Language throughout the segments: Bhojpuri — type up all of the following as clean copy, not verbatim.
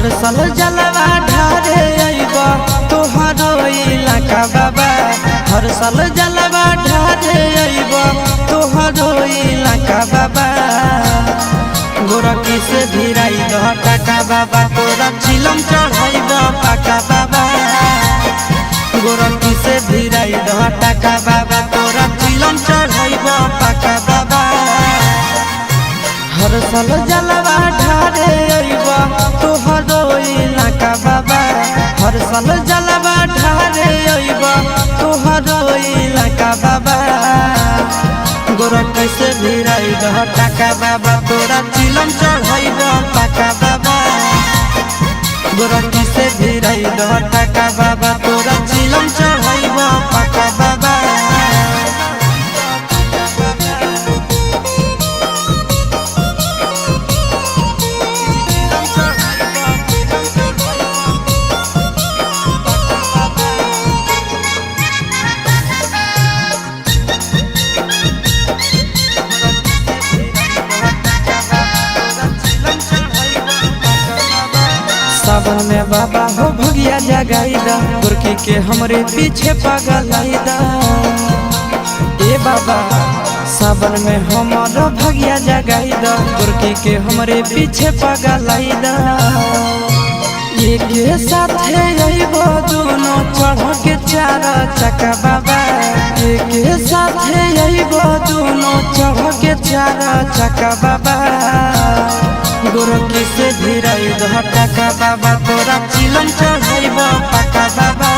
हर साल जलवा ढारे अइबा तोहरो इलाका बाबा। हर साल जलवा ढारे अइबा तोहरो इलाका बाबा। गोरखी से भिराई दह टाका बाबा तोरा चिलम चढ़ाइब पाका बाबा। गोरखी से भिराई दह टाका बाबा तोरा चिलम चढ़ाइब पाका बाबा। हर साल जलवा ढारे अइबा तोहरो इलाका बाबा। हर साल जलवा ढारे अइबा तोहरो इलाका बाबा। गोरखी से भिराई दह टाका बाबा तोरा चिलम चढ़ाइब पाका बाबा। गोरखी से भिराई दह टाका बाबा तोरा चिलम चढ़ाइब पाका बाबा। सावन में बाबा हो भगिया जगाईदा गोरखी के हमरे पीछे पगलाईदा। ए बाबा सावन में हमारा भगिया जगाईदा गोरखी के हमरे पीछे पगलाईदा। एक साथे अइबो दोनों चढ़ के चार चक्का बाबा। एक साथे अइबो दोनों चढ़ के चार चक्का बाबा। गोरखी से भिराई दह टाका बाबा तोरा चिलम चढ़ाइब पाका बाबा।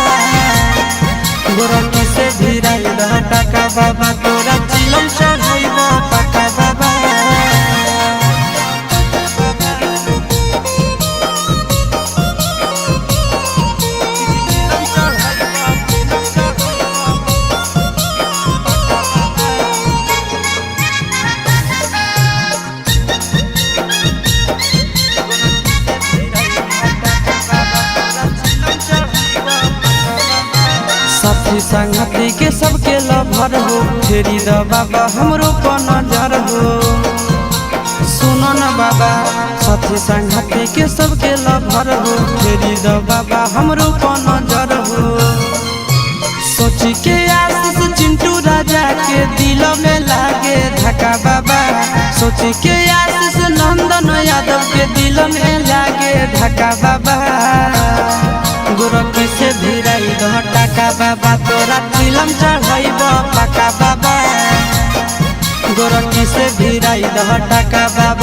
गोरखी से भिराई दह टाका बाबा तोरा चिलम चढ़ाइब पाका बाबा। साथी संगती के सबके लभर हो फेरी द बाबा हमरो पर नजर हो। सुनो न बाबा साथी संगती के सबके लभर हो फेरी द बाबा हमरो पर नजर हो। सोची के आशीष चिंटू राजा के दिल में लागे धक्का बाबा। सोची के आशीष नंदन यादव के दिल में लागे धक्का बाबा। गोरखी से भिराई दह टाका बाबा तोरा चिलम चढ़ाइब पाका बाबा। गोरखी से भिराई दह टाका बाबा